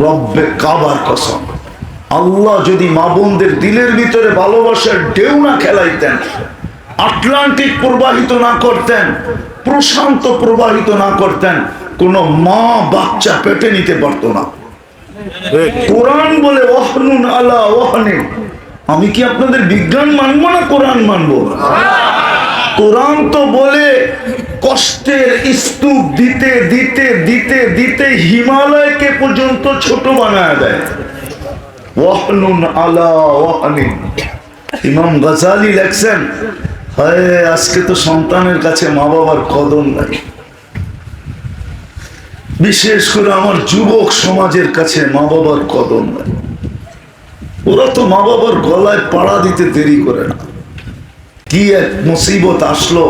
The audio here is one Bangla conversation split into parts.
রব্বে কাবার কসম, আল্লাহ যদি মা বোনদের দিলের ভিতরে ভালোবাসার ঢেউ না খেলাইতেন, আটলান্টিক প্রবাহিত না করতেন, প্রশান্ত প্রবাহিত না করতেন, কোন মা বাচ্চা পেটে নিতে পারতো না। কোরআন বলে ওয়াহনুন আলা ওয়াহনিন। আমি কি আপনাদের বিজ্ঞান মানবো না কোরআন মানবো? কোরআন তো বলে কষ্টের স্তূপ দিতে দিতে দিতে দিতে হিমালয়কে পর্যন্ত ছোট বানায় দেয়। ওয়াহনুন আলা ওয়াহনিন। ইমাম গাজালি লেখছেন, হায় আজকে তো সন্তানের কাছে মা বাবার কদর নাই। বিশেষ করে আমার যুবক সমাজের কাছে মা বাবার কদর নাই। ওরা তো মা বাবার গলায় পাড়া দিতে দেরি করে না। কি এক মুসিবত আসলো,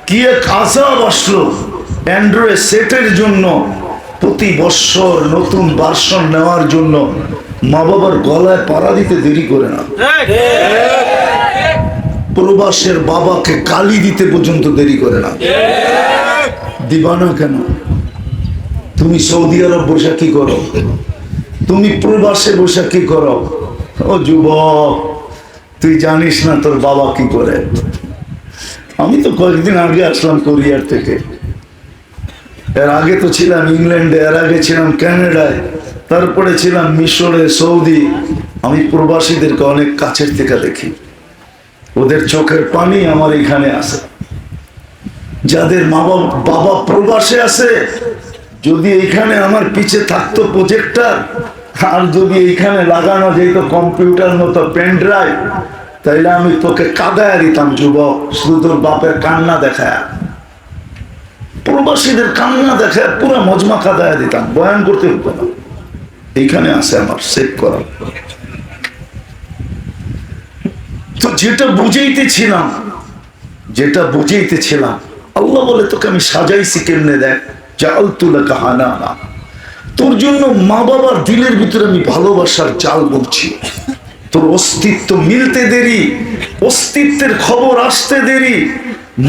কি এক আযাব আসলো। অ্যান্ড্রয়েড সেটের জন্য প্রতি বছর নতুন ভার্সন নেওয়ার জন্য মা বাবার গলায় পাড়া দিতে দেরি করে না। প্রবাসের বাবাকে গালি দিতে পর্যন্ত দেরি করে না। দিবা না কেন? তুমি সৌদি আরব বসে কি করো? তুমি প্রবাসে বসে কি করো? ও যুবক, তুই জানিস না তোর বাবা কি করে। আমি তো কয়েকদিন আগে আসলাম কোরিয়ার থেকে। এর আগে তো ছিলাম ইংল্যান্ডে, এর আগে ছিলাম কানাডায়, তারপরে ছিলাম মিশরে, সৌদি। আমি প্রবাসীদেরকে অনেক কাছের থেকে দেখি। ওদের চোখের পানি আমার এখানে আছে। যাদের মা বাবা প্রবাসে আছে, যদি এইখানে আমার পিছে থাকতো প্রজেক্টর, আর যদি এইখানে লাগানো যেত কম্পিউটার মতো পেন ড্রাইভ, তাইলে আমি তোকে কাঁদায় দিতাম যুবক, শুধু তোর বাপের কান্না দেখায়। প্রবাসীদের কান্না দেখায় পুরো মজমা কাঁদায় দিতাম, বয়ান করতে হতো না। এইখানে আছে আমার সেভ করা। তো যেটা বুঝাইতেছিলাম, আল্লাহ বলে তোকে আমি সাজাইছি কেমনে, দেখ জাআলতু লাকা হানানা। তোর জন্য মা বাবার দিলের ভিতরে আমি ভালোবাসার জাল বলছি। তোর অস্তিত্ব মিলতে দেরি, অস্তিত্বের খবর আসতে দেরি,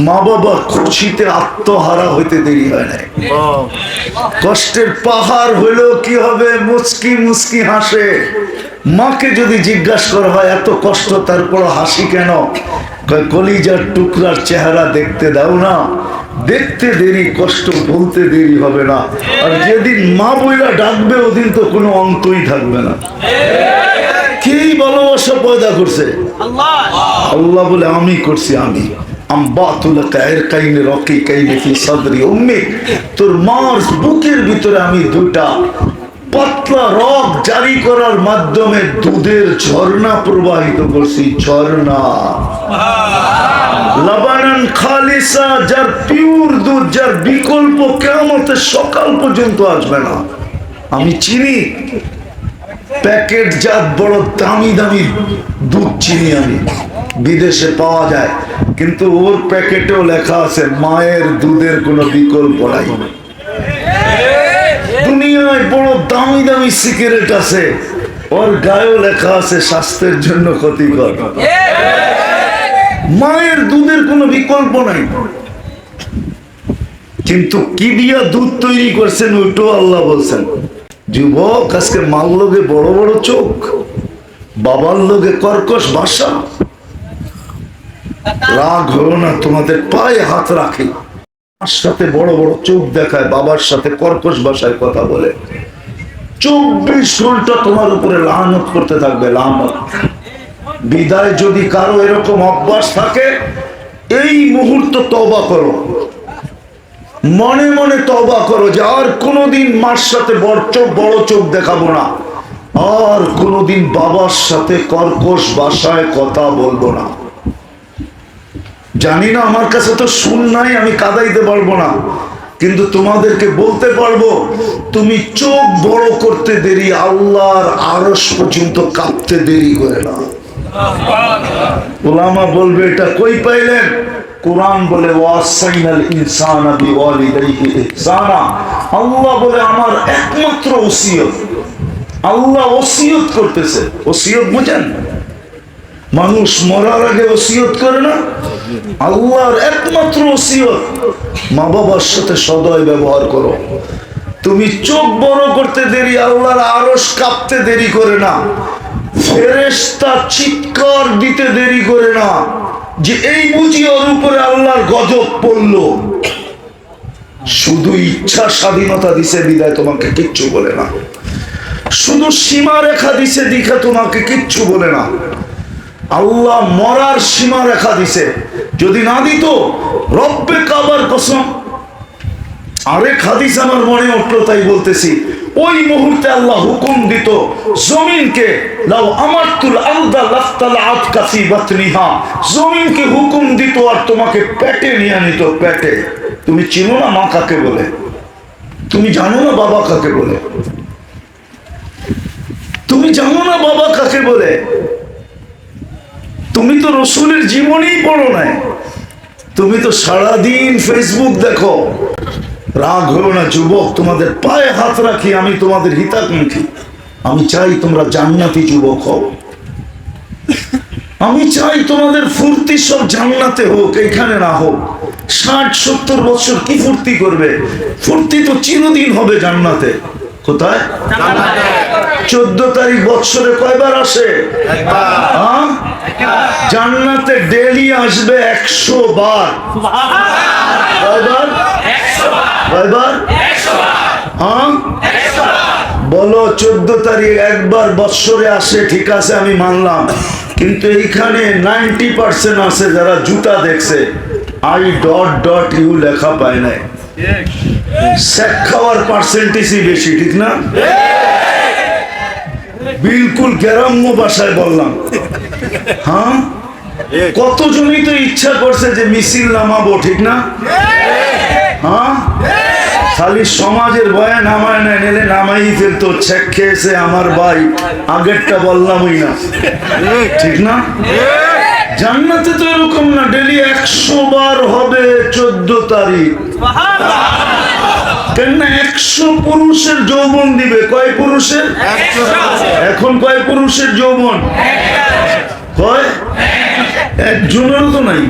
মা বাবা খুশিতে আত্মহারা হইতে দেরি হয় না। কষ্টের পাহাড় হইলেও কি হবে, মুচকি মুচকি হাসে। মাকে যদি জিজ্ঞাসা করা হয় এত কষ্ট তারপর হাসি কেন, কলিজার টুকরার চেহারা দেখতে দাও না। দেখতে দেরি, কষ্ট বলতে দেরি হবে না। আর যেদিন মা বইলা ডাকবে ওদিন তো কোনো অন্তই থাকবে না। কে ভালোবাসা পয়দা করছে? আল্লাহ বলে আমি করছি। আমি তোর মার বুকের ভিতরে আমি দুইটা পাতলা রগ জারি করার মাধ্যমে দুধের ঝর্ণা প্রবাহিত করছি। ঝর্ণা লাবানান খালিসা, যার পিওর দুধ, যার বিকল্প কিয়ামতের সকাল পর্যন্ত আসবে না। আমি চিনি প্যাকেট জাত বড় দামি দামি দুধ চিনি আমি, বিদেশে পাওয়া যায়, কিন্তু ওর প্যাকেটেও লেখা আছে মায়ের দুধের কোনো বিকল্প নাই। দুনিয়ায় বড় দামি দামি সিগারেট আছে, ওর গায়েও লেখা আছে স্বাস্থ্যের জন্য ক্ষতিকর। মায়ের দুধের কোনো বিকল্প নাই। কিন্তু কি দিয়া দুধ তৈরি করছেন ওইটাও আল্লাহ বলছেন। যুবক, আজকে মার লোকে বড় বড় চোখ, বাবার লোকে কর্কশ ভাষা। রাগ হলো না, তোমাদের পায়ে হাত রাখি। মার সাথে বড় বড় চোখ দেখায়, বাবার সাথে কর্কশ ভাষায় কথা বলে, 24 ঘন্টা তোমার উপরে লানত করতে থাকবে, লানত। বিদায় যদি কারো এরকম অভ্যাস থাকে, এই মুহূর্ত তওবা করো, মনে মনে তওবা করো যে আর কোনোদিন মার সাথে বড় চোখ দেখাবো না, আর কোনোদিন বাবার সাথে কর্কশ ভাষায় কথা বলবো না। জানি না, আমার কাছে তো শুন নাই, আমি কাঁদাইতে পারবো না, কিন্তু তোমাদেরকে বলতে পারবো, তুমি চোখ বড় করতে দেরি, আল্লাহর আরশ পর্যন্ত কাঁপতে দেরি করে না। উলামা বলবে এটা কই পাইলেন? কোরআন বলে ওয়াসাইনাল ইনসানা বিওয়ালিদাইহি ইহসানা। আল্লাহ বলে আমার একমাত্র ওসিয়ত। আল্লাহ ওসিয়ত করতেছে। ওসিয়ত বুঝেন? মানুষ মরার আগে ওসিয়ত করে না? আল্লাহর একমাত্র ওসিয়ত, মা বাবার সাথে সদয় ব্যবহার করো। তুমি চোখ বড় করতে দেরি, আল্লাহর আরশ কাঁপতে দেরি করে না, ফেরেশতা চিৎকার দিতে দেরি করে না যে এই বুঝি ওর উপরে আল্লাহর গজব পড়লো। শুধু ইচ্ছা স্বাধীনতা দিছে বিদায় তোমাকে কিচ্ছু বলে না, শুধু সীমা রেখা দিছে দীঘা তোমাকে কিচ্ছু বলে না। আল্লাহ মরার সীমা রেখা দিছে, যদি না দিত রব্বে কাবার কসম। আরেক হাদিস আমার মনে উঠলো তাই বলতেছি, ওই মুহূর্তে আল্লাহ হুকুম দিত জমিনকে, লাউ আমারতুল আরদা লাফতালাআত কাফি বাতনিহা, জমিনকে হুকুম দিত আর তোমাকে পেটে নিয়ে নিত, পেটে। তুমি চিনো না মা কাকে বলে? তুমি জানো না বাবা কাকে বলে? তুমি জানো না বাবা কাকে বলে? তুমি তো রসুলের জীবনই পড়ো নাই, তুমি তো সারাদিন ফেসবুক দেখো। রাগ হলো না যুবক, তোমাদের পায়ে হাত রাখি, আমি তোমাদের হিতাকাঙ্ক্ষী। আমি চাই তোমরা জান্নাতি যুবক হও, আমি চাই তোমাদের ফুর্তি সব জান্নাতে হোক, এখানে না হোক। 60-70 বছর কি ফুর্তি করবে? ফুর্তি তো চিরদিন হবে জান্নাতে। কোথায়? 14 তারিখ বছরে কয়বার আসে? জান্নাতে ডেলি আসবে 100 বার। কয়বার? কয়বার? বলো 14 তারিখ একবার বছরে আসে, ঠিক আছে আমি মানলাম, কিন্তু এইখানে 90% আছে যারা জুতা দেখছে, I.U লেখা পায় নাই। শেখ খাওয়ার পার্সেন্টেজই বেশি, ঠিক না? বিলকুল গ্রাম্য ভাষায় বললাম। হ্যাঁ, কতজনই তো ইচ্ছা করছে যে মিছিল নামাবো, ঠিক না? হ্যাঁ, খালি সমাজের ভয়ে নামায় না, নেলে নামাই ফেলতো। ছেক খেয়েছে আমার ভাই, আগেরটা বললামই না, ঠিক না? জান্নাতে তো এরকম না, ডেলি 100 বার হবে 14 তারিখ। কেন? 100 পুরুষের যৌবন দিবে। কয় পুরুষের? এখন কয় পুরুষের যৌবন? কয়? একজনেরও তো নাই।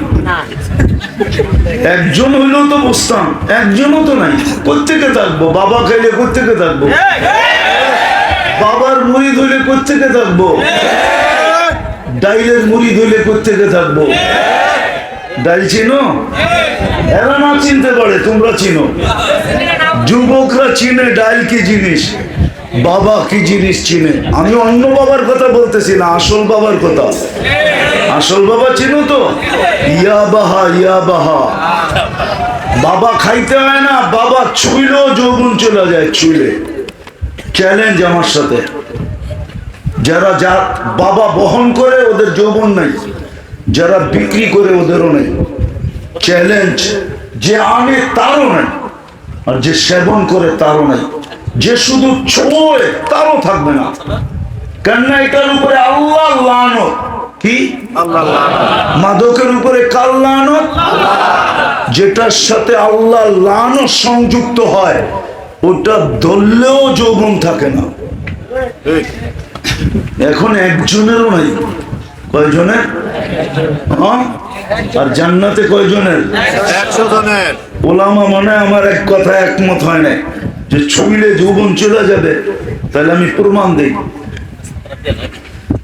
একজন হইলেও তো বুঝতাম, একজনও তো নাই। কোত্থেকে থাকবো? বাবা খাইলে কোত্থেকে থাকবো? বাবার মুড়ি ধইলে কোত্থেকে থাকবো? ডাইলের মুড়ি ধইলে কোত্থেকে থাকবো? ডাইল চিনো? এরা না চিনতে পারে, তোমরা চিনো। যুবকরা চিনে ডাইল কি জিনিস, বাবা কি জিনিস চিনে। আমি অন্য বাবার কথা বলতেছি না, আসল বাবার কথা। আসল বাবা চিনো তো? ইয়া বাহা, ইয়া বাহা। বাবা খাইতে হয় না, বাবা ছুইলেও যৌবন চলে যায়, ছুইলে। চ্যালেঞ্জ আমার সাথে, যারা যা বাবা বহন করে ওদের যৌবন নাই, যারা বিক্রি করে ওদেরও নেই। চ্যালেঞ্জ, যে আনে তারও নাই, আর যে সেবন করে তারও নাই। যে শুধু ছোঁয় তারও থাকবে না। কেননা এটার উপরে আল্লাহ লানত। কি? মাদকের উপরে কার লানত? যেটার সাথে আল্লাহ লানত সংযুক্ত হয় ওটা ধরলেও যৌবন থাকে না। এখন একজনেরও নাই। কয়জনের? হ্যাঁ, আর জান্নাতে কয়জনের? 100 জনের। ওলামা মনে আমার এক কথা একমত হয় না যে ছুঁইলে যৌবন চলে যাবে। তাহলে আমি প্রমাণ দিই।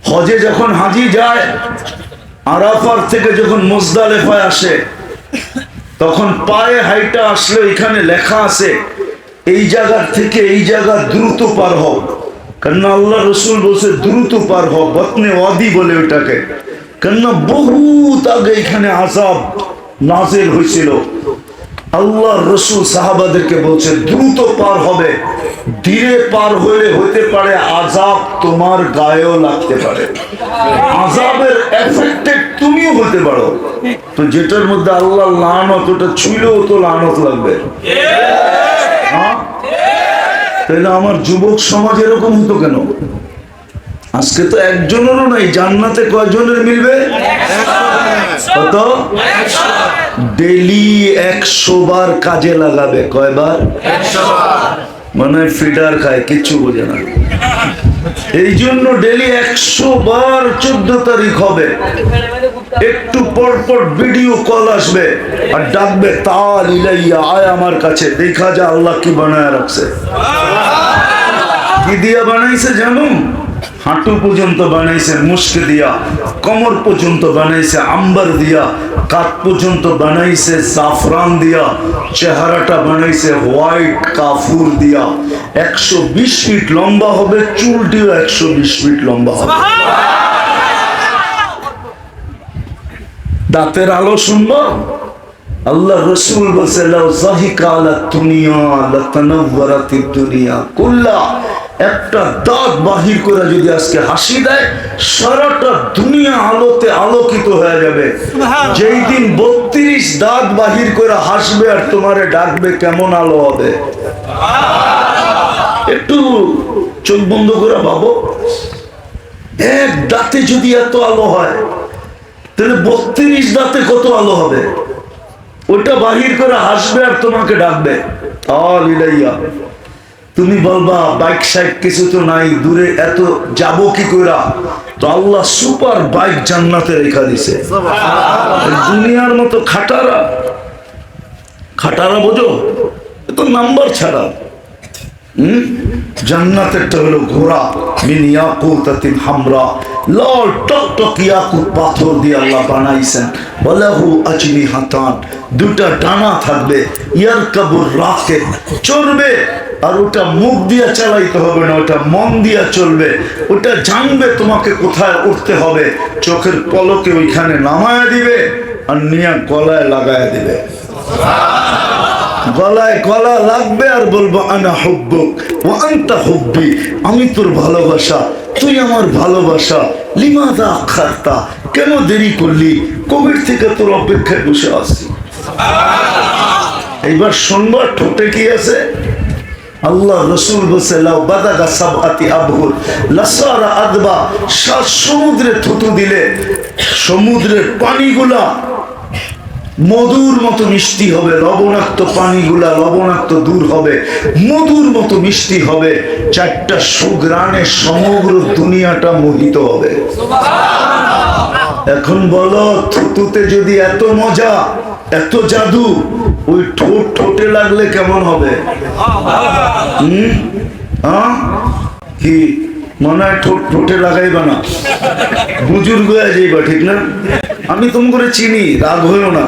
হজে যখন হাজি যায়, আরাফার থেকে যখন মুজদালেফায় আসে, তখন পায়ে হাইটা আসলে এখানে লেখা আছে এই জায়গা থেকে এই জায়গা দ্রুত পার হও। কেননা আল্লাহ রসুল বলছে দ্রুত পার হও, বতনে ওয়াদি বলে ওটাকে। কেননা বহুত আগে এখানে আযাব নাযিল হয়েছিল। আল্লাহ রসুল সাহাবাদেরকে বলছে দ্রুত পার হবে, ধীরে পার হলে হতে পারে আযাব তোমার গায়েও লাগতে পারে, আযাবের এফেক্টেড তুমিও হতে পারো। তো যেটার মধ্যে আল্লাহ লানত, ওটা ছুঁলেও তো লানত লাগবে। হ্যাঁ, তাহলে আমার যুবক সমাজ এরকম হতো কেন? আজকে তো একজনেরও নাই। জান্নাতে কয়জনের মিলবে? কত? ডেলি 100 বার কাজে লাগাবে। কয়বার? 100 বার। মানে ফিডার খায়, কিচ্ছু বোঝে না। এই জন্য ডেলি 100 বার 14 তারিখ হবে। একটু পর পর ভিডিও কল আসবে আর ডাকবে তাল ইলাইয়া, আয় আমার কাছে, দেখা যা আল্লাহ কি বানায় রাখছে। কি দিয়া বানাইছে জানো? হাঁটু পর্যন্ত বানাইছে মুস্ক দিয়া, কোমর পর্যন্ত বানাইছে আম্বার দিয়া, কাঁধ পর্যন্ত বানাইছে জাফরান দিয়া, চেহারাটা বানাইছে হোয়াইট কাফুর দিয়া। 120 ফিট লম্বা হবে, চুলটিও 120 ফিট লম্বা হবে। দাঁতের আলো শুনবো? আল্লাহ রসুল বলছে লাউ যাহিকা আলা দুনিয়া লাতানাওয়ারাতিদ দুনিয়া কুল্লা। একটা দাঁত বাহির করে যদি আজকে হাসি দেয়, সারাটা দুনিয়া আলোতে আলোকিত হয়ে যাবে। যেই দিন 32 দাঁত বাহির করে হাসবে আর তোমারে ডাকবে, কেমন আলো হবে? একটু চোখ বন্ধ করে ভাবো, এক দাঁতে যদি এত আলো হয়, তাহলে 32 দাঁতে কত আলো হবে? ওটা বাহির করে হাসবে আর তোমাকে ডাকবে তাল ইলাইয়া। তুমি বলবা বাইক সাইক কিছু তো নাই, দূরে এত যাবো কি কইরা? তো আল্লাহ সুপার বাইক জান্নাতে রেখা দিছে। দুনিয়ার মতো খাটারা, খাটারা বোঝো, এত নাম্বার ছাড়া। জান্নাতেরটা হলো ঘোড়া, মিন ইয়াকুতাতিন হামরা, লাল টকটক ইয়াকুত পাথর দিয়ে আল্লাহ বানাইছেন। ওয়ালাহু আজনিহাতান, দুটা ডানা থাকবে। ইয়ারকাবুর রাকিব, চড়বে, আর ওটা মুখ দিয়ে চালাইতে হবে না, ওটা মন দিয়ে চলবে। ওটা জানবে তোমাকে কোথায় উঠতে হবে, চোখের পলকে ওইখানে নামায়া দিবে আর নিয়ে গলায় লাগায়া দিবে। গলায় গলা লাগবে আর বলবো আনা হুব্বুক ওয়া আনতা হুব্বি, আমি তোর ভালোবাসা, তুই আমার ভালোবাসা। লিমাযা আখারতা, কেন দেরি করলি? কবির থেকে তোর অপেক্ষায় বসে আছি। এইবার শুনবো ঠোঁটে কি আছে? আল্লাহ রসুল বলছে লাউ বাদাগা সাবআতি আবহুর লাসারা আদবা, 7 সমুদ্রে থুতু দিলে সমুদ্রের পানিগুলা মধুর মতো মিষ্টি হবে, লবণাক্ত পানিগুলা লবণাক্ত দূর হবে, মধুর মতো মিষ্টি হবে। 4টা সুঘ্রাণে সমগ্র দুনিয়াটা মোহিত হবে। এখন বলো, থুতুতে যদি এত মজা, এত জাদু, ওই ঠোঁট ঠোঁটে লাগলে কেমন হবে? কি মনে হয় ঠোঁট ঠোঁটে লাগাইবা না, বুজুর্গ হয়ে যাইবা, ঠিক না? আমি তুমি করে চিনি, রাগ হইও না।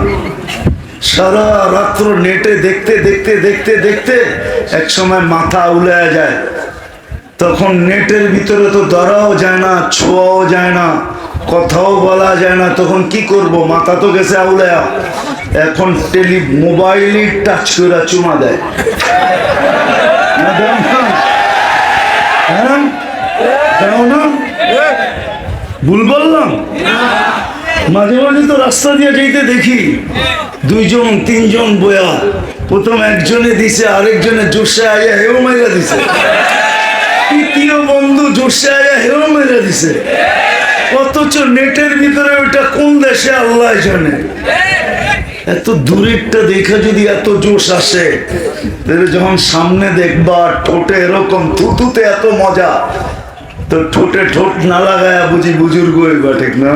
সারা রাত্র নেটে দেখতে দেখতে দেখতে দেখতে এক সময় মাথা উলায়া যায়। তখন নেটের ভিতরে তো ধরাও যায় না, ছোঁয়াও যায় না, কথাও বলা যায় না। তখন কি করব? মাথা তো গেছে আউলায়া। এখন মোবাইলই টাচ করে চুমা দেয়। ভুল বললাম? মাঝে মাঝে তো রাস্তা দিয়ে যেতে দেখি 2জন 3জন বয়া, প্রথম একজনে দিছে, আরেকজনে জোরসে আয়া হেও মেরা দিছে, তৃতীয় বন্ধু জোরসে আয়া হেও মেরা দিছে। অথচ নেটের ভিতরে ওইটা কোন দেশে আল্লাহ জানে। এত দূরেরটা দেখা যদি এত জোশ আসে, তাহলে যখন সামনে দেখবা ঠোঁটে এরকম, থুতুতে এত মজা, তো ঠোঁটে ঠোঁট না লাগায় বুঝি বুজুর্গ হইবা, ঠিক না?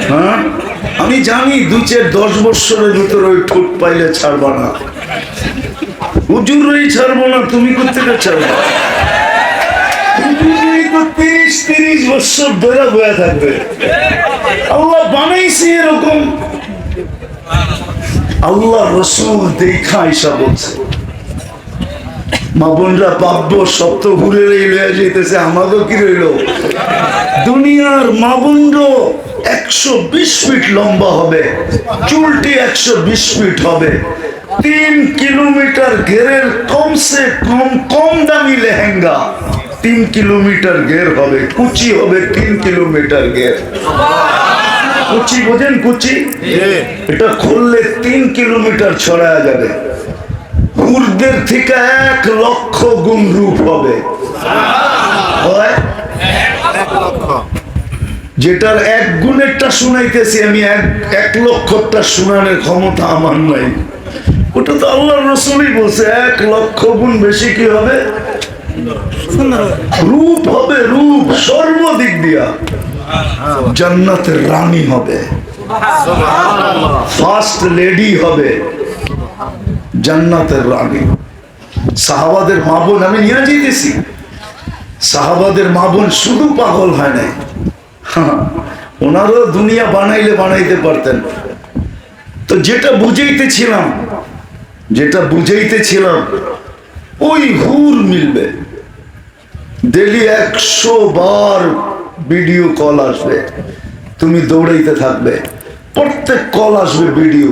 হ্যাঁ, আমি জানি 2-10 বছরের ভিতরে ওই ঠোঁট পাইলে ছাড়বা না, হুজুরই ছাড়বো না, তুমি কোথেকে ছাড়বা? হুজুরই তো 30 বছর ধরে বয়া থাকবে। আল্লাহ বানাইছে এরকম। আল্লাহ রসুল দেখা ঈশা বলছে, মা বোনরা পাব্য সব তো ঘুরে লইয়া যেতেছে, আমাকেও কি রইল? দুনিয়ার মা বোনরা 120 ফিট লম্বা হবে, চুলটি 120 ফিট হবে, 3 কিলোমিটার ঘেরের কমসে কম দামি লেহেঙ্গা, 3 কিলোমিটার ঘের হবে, কুচি হবে 3 কিলোমিটার ঘের। কুচি বোঝেন? কুচি এটা খুললে 3 কিলোমিটার ছড়ায়া যাবে। হুরদের থেকে 1 লক্ষ গুণ রূপ হবে। যেটার 1 গুণেরটা শুনাইতেছি আমি, 1 লক্ষটা শুনানোর ক্ষমতা আমার নাই। ওটা তো আল্লাহ রসুলই বলছে, 1 লক্ষ গুণ বেশি কি হবে? রূপ হবে, রূপ সর্বদিক দিয়া জান্নাতের রানী হবে। ফার্স্ট লেডি হবে জান্নাতের রানী। সাহাবাদের মা বোন, আমি নিয়ে যেতেছি, সাহাবাদের মা বোন শুধু পাগল হয় নাই, ওনারও দুনিয়া বানাইলে বানাইতে পারতেন। তো যেটা বুঝাইতেছিলাম ওই হুর মিলবে, ডেলি 100 বার ভিডিও কল আসবে, তুমি দৌড়াইতে থাকবে, প্রত্যেক কল আসবে ভিডিও,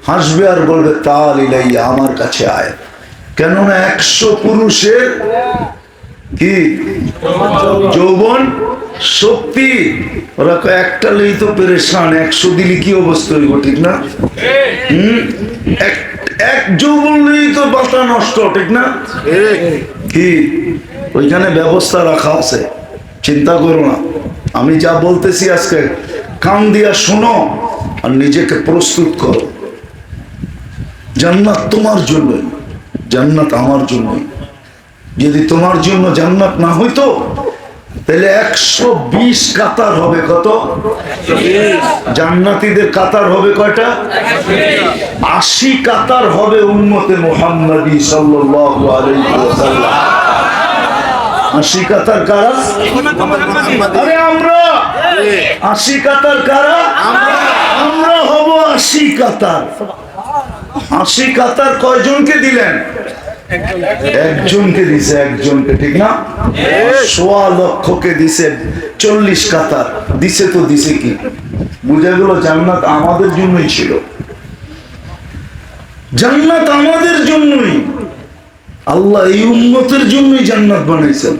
হাসবে আর বলবে তাল ইলাইয়া, আমার কাছে আয়। কেননা 100 পুরুষের কি যৌবন শক্তি, ওরা একটা লেই তো পেরেশান, 100 দিলে কি অবস্থা হইব, ঠিক না? এক যৌবন লেই তো বাতা নষ্ট, ঠিক না? কি ওইখানে ব্যবস্থা রাখা আছে, চিন্তা করো না। আমি যা বলতেছি আজকে কান দিয়া শোনো আর নিজেকে প্রস্তুত করো। জান্নাত তোমার জন্যই, জান্নাত আমার জন্যই। যদি তোমার জন্য জান্নাত না হইতো তাহলে 120 কাতার হবে। কত? জান্নাতীদের কাতার হবে কয়টা? 80 কাতার হবে উম্মতে মুহাম্মাদি সাল্লাল্লাহু আলাইহি ওয়াসাল্লাম। 80 কাতার কারা? আরে আমরা। 80 কাতার কারা? আমরা হব 80 কাতার। 80 কাতার কয়জনকে দিলেন? একজনকে দিছে, একজনকে, ঠিক না? 1.25 লক্ষকে দিছে 40 কাতার দিছে। তো দিছে কি বুঝা গেল? জান্নাত আমাদের জন্যই ছিল, জান্নাত আমাদের জন্যই। আল্লাহ এই উম্মতের জন্যই জান্নাত বানাইছেন।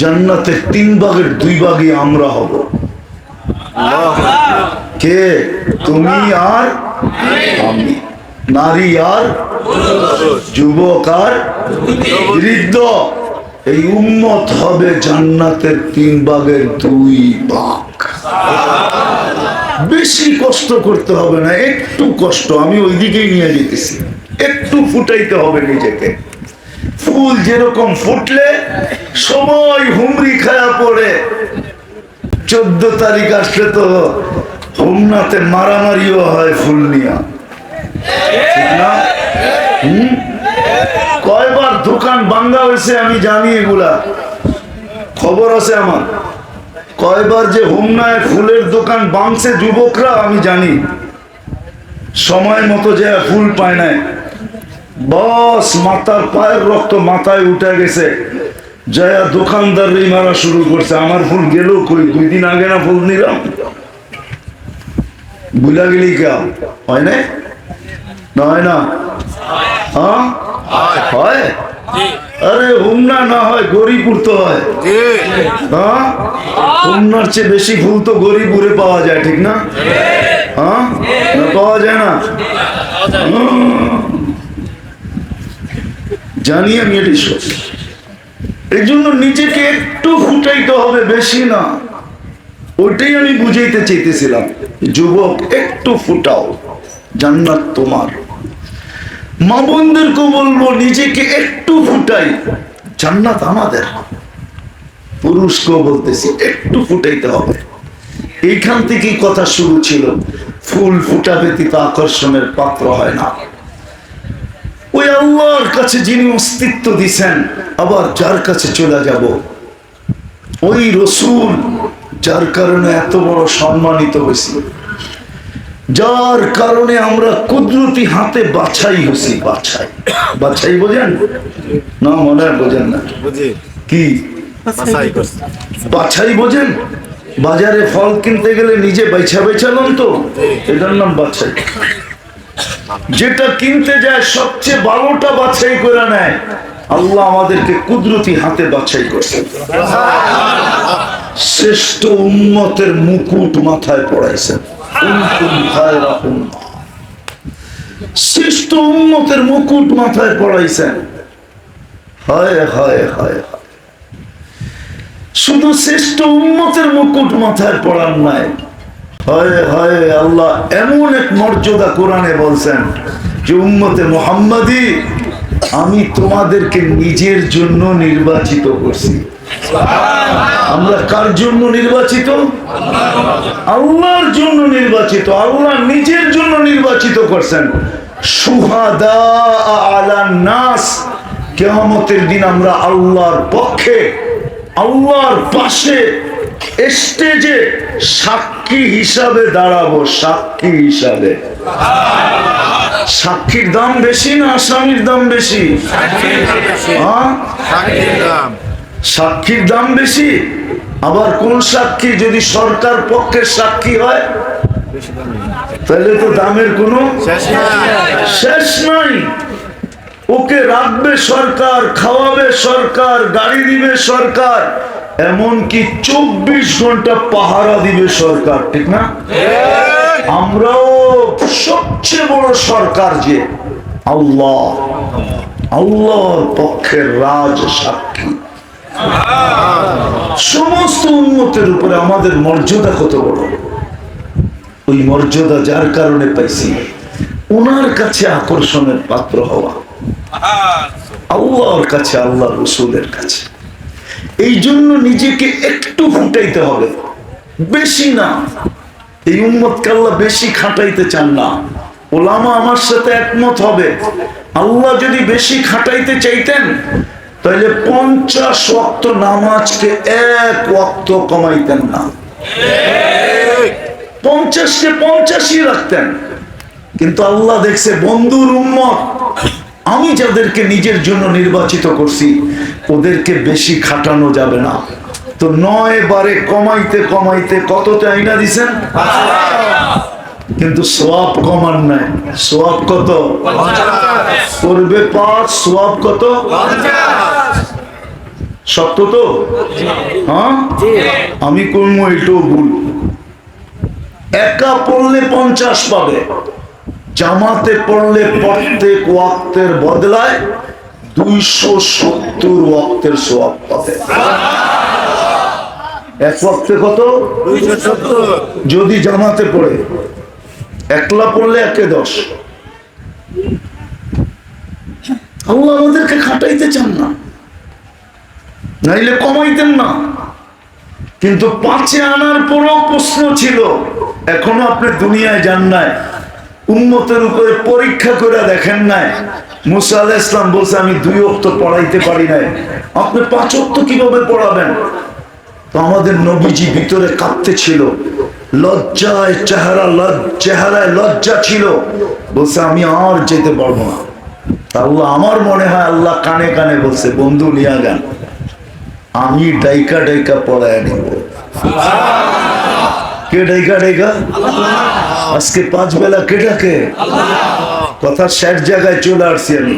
জান্নাতের 3 ভাগের 2 ভাগই আমরা হব। কে? তুমি আর আমি, নারী আর যুবক আর বৃদ্ধ। এই উম্মত হবে জান্নাতের 3 ভাগের 2 ভাগ। বেশি কষ্ট করতে হবে না, একটু কষ্ট, আমি ওইদিকেই নিয়ে যেতেছি। একটু ফুটাইতে হবে নিজেকে। ফুল যেরকম ফুটলে সবাই হুমড়ি খায়া পড়ে, 14 তারিখ আসলে তো হোমনাথে মারামারিও হয় ফুল নিয়া, ঠিক না? কয়বার দোকান ভাঙ্গা হয়েছে আমি জানি, এগুলা খবর আছে আমার। কয়বার যে হোমনায় ফুলের দোকান ভাঙছে যুবকরা আমি জানি। সময় মতো যে ফুল পায় নাই, বস মাথার পায়ের রক্ত মাথায় উঠে গেছে, জয়া দোকানদার মারা শুরু করছে। আমার ফুল গেল কই? 2 দিন আগে না ফুল নিলাম, বুলা গেলি কে? হয় না? হয় না? হ্যাঁ হয়। আরে হুমনা না হয় গরিপুর তো হয়। হ্যাঁ, হুমনার চেয়ে বেশি ফুল তো গরিপুরে পাওয়া যায়, ঠিক না? হ্যাঁ, না পাওয়া যায় না? জানি আমি এটি। এই জন্য নিজেকে একটু ফুটাইতে হবে, বেশি না। ওইটাই আমি বুঝাইতে চাইতেছিলাম। যুবক একটু ফুটাও, জান্নাত তোমার। মা বোনদেরকে বলবো নিজেকে একটু ফুটাই, জান্নাত আমাদের। পুরুষকেও বলতেছি একটু ফুটাইতে হবে। এইখান থেকেই কথা শুরু ছিল। ফুল ফুটা ব্যতীত আকর্ষণের পাত্র হয় না। ওই আল্লাহর কাছে যিনি অস্তিত্ব দিছেন, আবার যার কাছে চলে যাব, ওই রসুল যার কারণে এত বড় সম্মানিত হয়েছি, যার কারণে আমরা কুদরতি হাতে বাছাই হয়েছি। বাছাই, বাছাই বোঝেন না? মনে হয় বোঝেন না। কি বাছাই বোঝেন? বাজারে ফল কিনতে গেলে নিজে বাইছা বাইছা লন, তো এটার নাম বাছাই। যেটা কিনতে যায় সবচেয়ে ভালোটা বাছাই করে নেয়। আল্লাহ আমাদেরকে কুদরতি হাতে বাছাই করছে। শ্রেষ্ঠ উম্মতের মুকুট মাথায় পড়াইছেন। শ্রেষ্ঠ উম্মতের মুকুট মাথায় পড়াইছেন। হায় হায় হায়, শুধু শ্রেষ্ঠ উম্মতের মুকুট মাথায় পড়ান নাই, হায় হায়, আল্লাহ এমন এক মর্যাদা কোরআনে বলছেন যে উম্মতে মুহাম্মাদি, আমি তোমাদেরকে নিজের জন্য নির্বাচিত করছি। আমরা কার জন্য নির্বাচিত? আল্লাহর জন্য নির্বাচিত। আল্লাহ নিজের জন্য নির্বাচিত করছেন। শুহাদা আলান নাস, কিয়ামতের দিন আমরা আল্লাহর পক্ষে, আল্লাহর পাশে স্টেজে সাক্ষী হিসাবে দাঁড়াবো। সাক্ষী হিসাবে। সাক্ষীর দাম বেশি না আসামির দাম বেশি? হ্যাঁ, সাক্ষীর দাম বেশি। আবার কোন সাক্ষী? যদি সরকার পক্ষের সাক্ষী হয় তাহলে তো দামের কোনো শেষ নাই। ওকে রাখবে সরকার, খাওয়াবে সরকার, গাড়ি দিবে সরকার, এমনকি 24 ঘন্টা পাহারা দিবে সরকার, ঠিক না? আমরাও সবচেয়ে বড় সরকার যে আল্লাহ, আল্লাহর পক্ষের রাজ সাক্ষী। সমস্ত উম্মতের উপরে আমাদের মর্যাদা কত বড়। ওই মর্যাদা যার কারণে পাইছি ওনার কাছে আকর্ষণের পাত্র হওয়া, আল্লাহর কাছে, আল্লাহ রসুলের কাছে। এই জন্য নিজেকে একটু ফুটাইতে হবে, বেশি না। এই উম্মতকে আল্লাহ বেশি খাটাইতে চান না। ওলামা আমার সাথে একমত হবে, আল্লাহ যদি বেশি খাটাইতে চাইতেন তাহলে 50 ওয়াক্ত নামাজকে 1 ওয়াক্ত কমাইতেন না, 50কে 50ই রাখতেন। কিন্তু আল্লাহ দেখছে বন্ধুর উম্মত, আমি যাদেরকে নিজের জন্য নির্বাচিত করছি ওদেরকে বেশি খাটানো যাবে না। তো 9 বারে কমাইতে কমাইতে কতটা আইনা দিছেন, কিন্তু সওয়াব কমান নাই। সওয়াব কত? করবে 5, সওয়াব কত? সত্য তো? হ্যাঁ, আমি করবো এটাও ভুল। একা পড়লে 50 পাবে, জামাতে পড়লে প্রত্যেক ওয়াক্তের বদলায় 270 ওয়াক্তের সওয়াব পাবে। এক ওয়াক্তে কত? 270। যদি জামাতে পড়ে, একলা পড়লে 1-10। আল্লাহ আমাদেরকে খাটাইতে চান না, নাইলে কমাইতেন না। কিন্তু 5-এ আনার পরও প্রশ্ন ছিল, এখনো আপনি দুনিয়ায় যান নাই, উম্মতের উপরে পরীক্ষা করে দেখেন নাই। মুসা আলাইহিস সালাম বলছে আমি 2 ওয়াক্ত পড়াইতে পারি নাই, আপনি 5 ওয়াক্ত কিভাবে পড়াবেন? তো আমাদের নবীজি ভিতরে কাঁপতে ছিল, লজ্জায় চেহারায় লজ্জা ছিল। বলছে আমি আর যেতে পারবো না। আল্লাহ, আমার মনে হয় আল্লাহ কানে কানে বলছে বন্ধু নিয়া গান, আমি ডাইকা ডাইকা পড়ায় নিব। কে ডাইকা ডাইকা? আজকে 5 বেলা কে ডাকে? কথা শেষ জায়গায় চলে আসছি আমি।